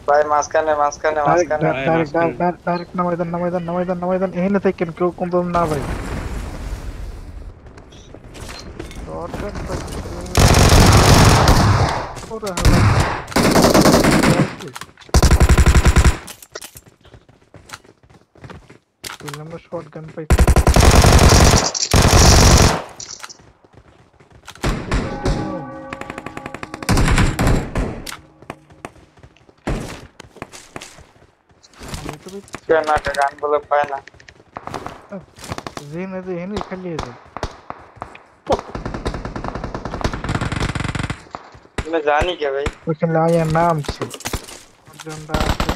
ভাই মাঝখানে মাঝখানে ডাইরেক্ট মাঝখানে ভাই ডাইরেক্ট মাঝখানে ডাইরেক্ট ডাইরেক্ট নামাই দেন এখানে থাকেন কেউ কোন না ভাই শর্টগান পাইছে ওরে হালা আমরা শর্টগান পাইছি কেন একটা গান বলে পায় না जेन है हेने खाली है मैं जानी क्या भाई लेकिन लाया नाम से गंदा है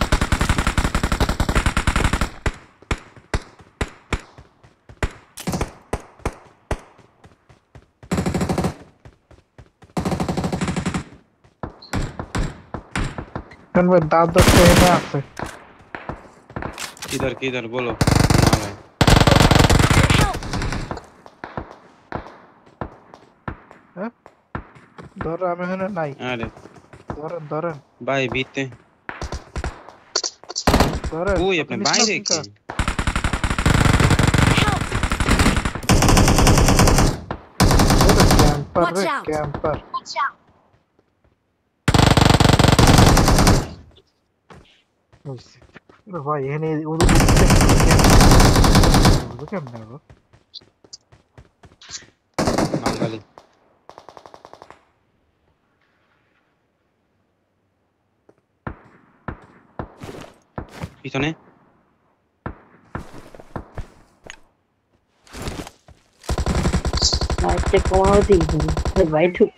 कन भाई दादा से ना से किधर बोलो ना भाई हैं दौरा में है ना नहीं अरे दौरा भाई बीते दौरा वो अपने भाई देखे कैंपर भाई ये नहीं वो क्या बना वो मांगली পিছনে আচ্ছা কমাও দিই ভাই ঠুক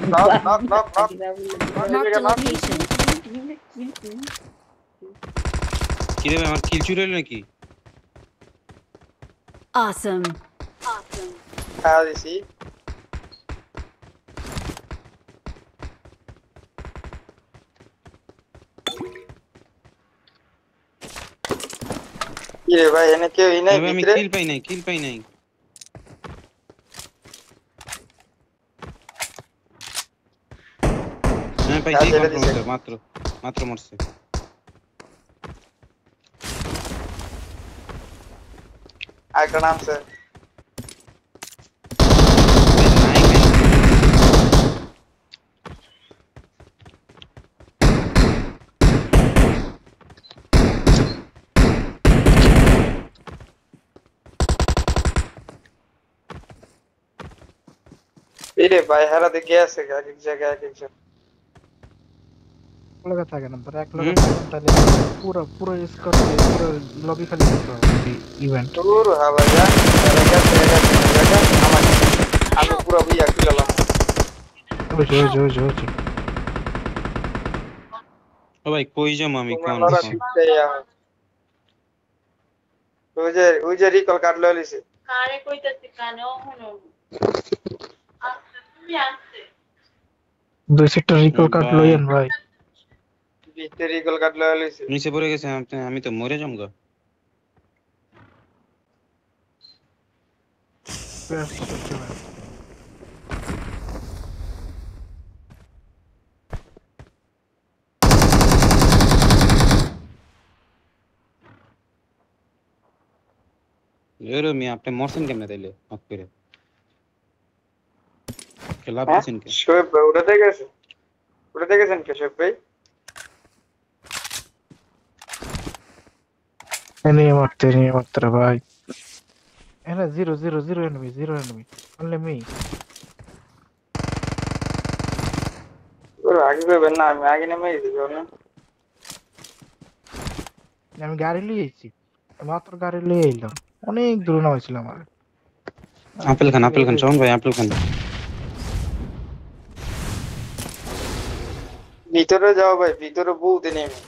knock knock Marked a location. কি রে ভাই আমার কিল চুরি হলো নাকি Awesome. खा दिसी ये भाई এনে কেউ নাই আমি ভিতরে কিল পাই নাই হ্যাঁ পাইছি মাত্র মরছে আরেকটা নাম স্যার এরে ভাই হারা দেখে আছে এক এক জায়গায় এক এক জায়গায় लगा था नंबर एक लगा ताले पूरा पूरा इसका पूरा लॉबी खाली करता है इवेंट দূর হাওয়া যা জায়গা আমার আমি পুরো বুইয়া কিলালাম जो ও ভাই কই যাম আমি কোন তোমরা শিখতেইয়া ওই যে রিকল কার্ড লয়ে লিছে কারে কইতাছি কানে ওহনো আচ্ছা তুমি আসছে दो सेक्टर रिकॉल कार्ड लोयन भाई ভিতরে রিকল কার্ড লয়ে লিছে নিচে পড়ে গেছে আমি তো মরে যামগা এরে মি আপনি মরছেন কেমনে তাইলে হক করে খেলা পেছেন কে শোয়েব ভাই উড়াতে গেছেন কে শোয়েব ভাই नहीं मरते रे भाई है ना 0 enemy only me ওর আগে কইবেন না আমি আগে নেমে দিছি না আমি গাড়ি নিয়ে এসেছি মাত্র গাড়ি নিয়ে এলাম অনেক দূর নামাইছিলাম আর আপেল খান শোন ভাই আপেল খান ভিতরে যাও ভাই ভিতরে বহুত নেমে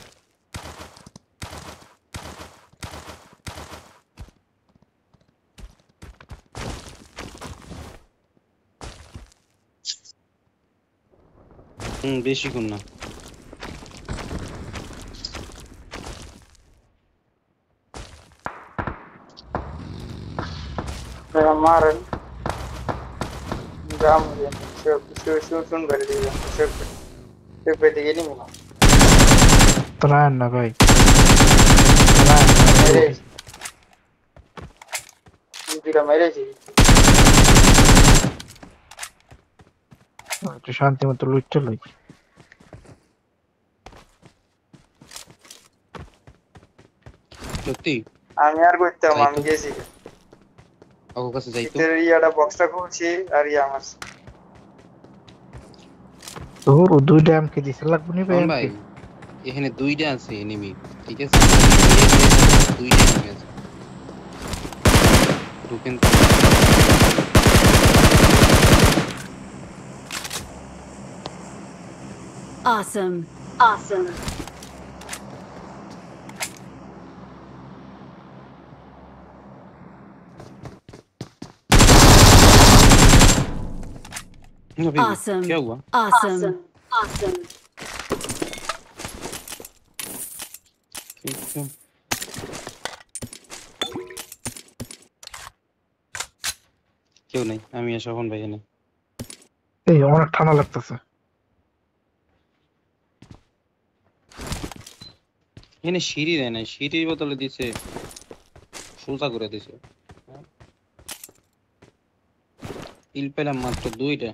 বেশি কোন না মারেন গ্রাম শুন করে দিলাম সব পেতে গেলি মনে ত্রাণ না ভাই মেরে দুইটা মেরেছি একটু শান্তি মতো লুট চলাই সত্যি আমি আর করতাম তাই আমি তো। গেছি ওর কাছে যাইতো ভিতরে ইয়াটা বক্সটা খুলছি আর ইয়া আমার তোর দুইটা এমকে দিছে লাগবে নি ভাই শোন ভাই এমকে এখানে দুইটা আছে এনিমি ঠিক আছে দুইটা এনিমি আছে ঢুকেন তো। Awesome. Awesome. अभी Awesome. क्या हुआ Awesome. Awesome. ठीक है क्यों नहीं আমি এখন ভাই এনে এই অনেক ঠান্ডা লাগতেছে এনে সিঁড়ি দেয় না সিঁড়ির বদলে দিছে সোজা করে দিছে ইল পেলাম মাত্র দুইটা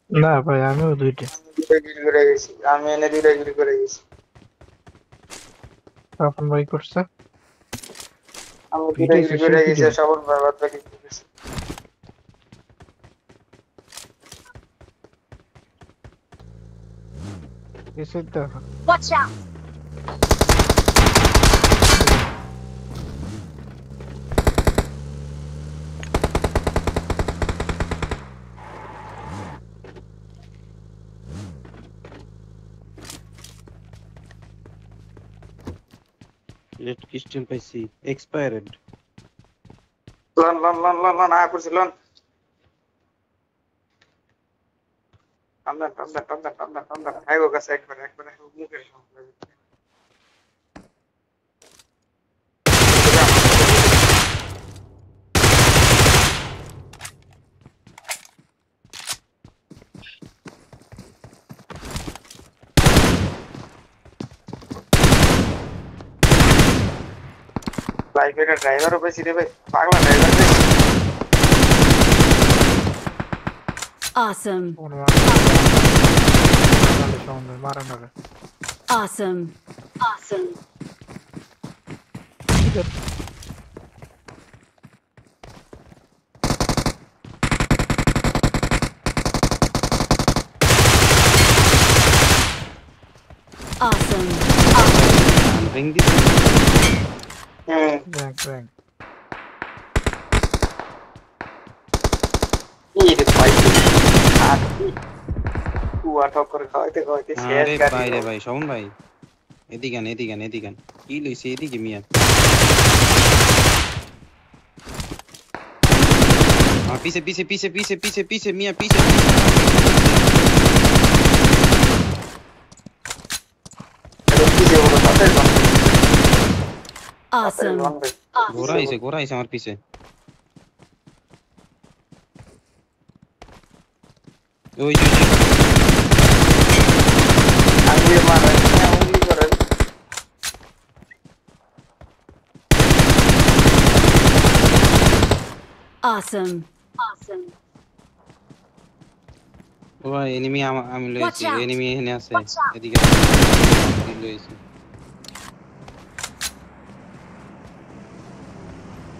না ভাই আমিও দুইটা দুইটা গিল করে গেছি আমি এনে দুইটা গিল করে গেছি আপন ভাই করছে আমি দুইটা গিল করে গেছি সবল বাদ বাকি গেছি এসে তো Watch out. লেট ক্রিস্টাল পাইছি এক্সপায়ার্ড লন আয়া করছি লন টান্দা হ্যাঁ গো কাছে একবার মুখের সামনে বাইকের ড্রাইভারও পেয়েছি রে ভাই পাগলা ড্রাইভার পেয়েছি Awesome. মারা না Awesome. Awesome. Awesome. রিং দিছে ব্যাংক ব্যাংক এই রে ভাই আর কুয়া ঠক্কর খাওয়াইতে শেষ আরে গাড়ি ভাই রে ভাই শোন ভাই এদিকে আন কি লইছে এদিকে মিয়া पीछे मिया पीछे Awesome. घोड़ा ही से हमारे पीछे ओए जो आंगली मार उंगली कर Awesome. Awesome. ওয়া এনিমি আমি লইছি Watch out. এনিমি এখানে আছে Watch out. এদিকে লইছি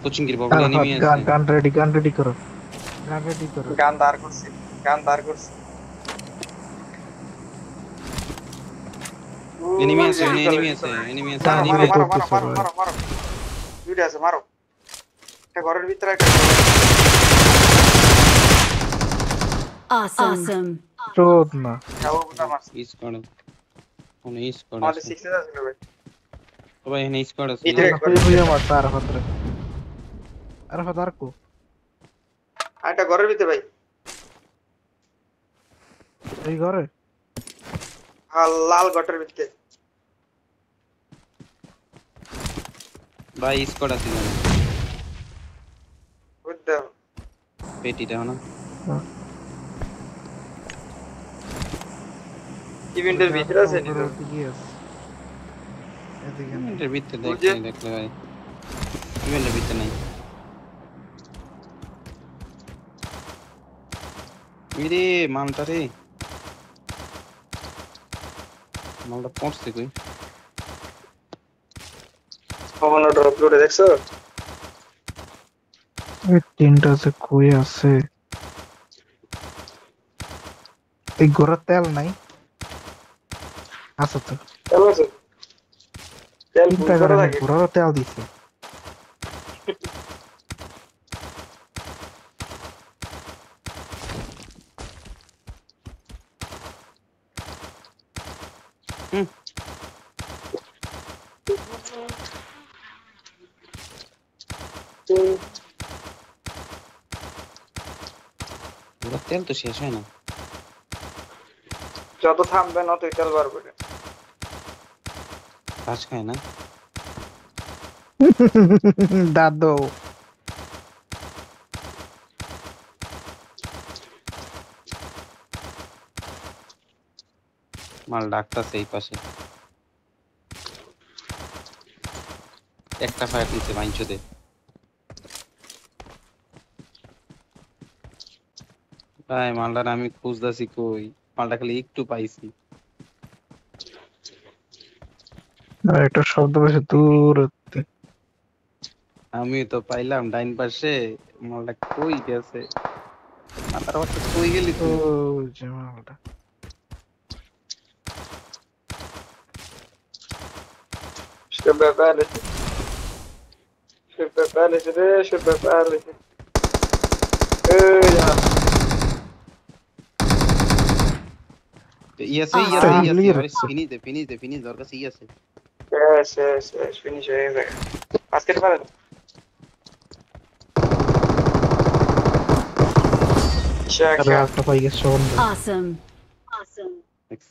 কোচিং এর বগলে এনিমি আছে গান রেডি করো গান দাঁড় করছি এনিমি আছে মারো দুইটা আছে মারো একটা ঘরের ভিতরে একটা Awesome. চোদ না যাও বুঝা মারছি ইস করে কোন ইস করে আমাদের 6 আছে ভাই সবাই এখানে ইস করে এই যে- বুঝে মার তার হাতরে আরে ফাদার কো একটা ঘরের ভিতরে ভাই এই ঘরে লাল ঘরের ভিতরে ভাই ইস করে আছে দেও পেটিটা না ইভেন্টের ভিতরে আছে নি তো ওদিকে আছে। এদিকে না। ইভেন্টের ভিতরে ওই যে- দেখলে ভাই ইভেন্টের ভিতরে নাই ইরে মালটা রে মালটা পড়ছে কই কখনো ড্রপ করে দেখছো এই তিনটা যে কই আছে এই গোড়া তেল নাই আছে তো তেল আছে তেল ফুল তিনটা করে করে থাকে গোড়ারও তেল দিছে পুরো তেল তো শেষ হয় না যত থামবে না ততই তেল বার করে কাজ খায় না দাদু মাল ডাকতাছে এই পাশে একটা ফায়ার দিতে বাইঞ্চোদে ভাই মালটার আমি খুঁজতাছি কই মালটা খালি একটু পাইছি আর একটা শব্দ বেশি দূর আমি তো পাইলাম ডাইন পাশে মালটা কই গেছে মাথার বাচ্চা কই গেলি ও তুই জামালটা সে ব্যাপার আছে সে ব্যাপার আছে রে সে ব্যাপার আছে এই জামাল ইয়াসে ফিনিশ দে ওর কাছে ইয়াসে yes finish হয়ে গেছে আজকের পারে আর একটা পাই গেছে Awesome. Awesome. Thanks.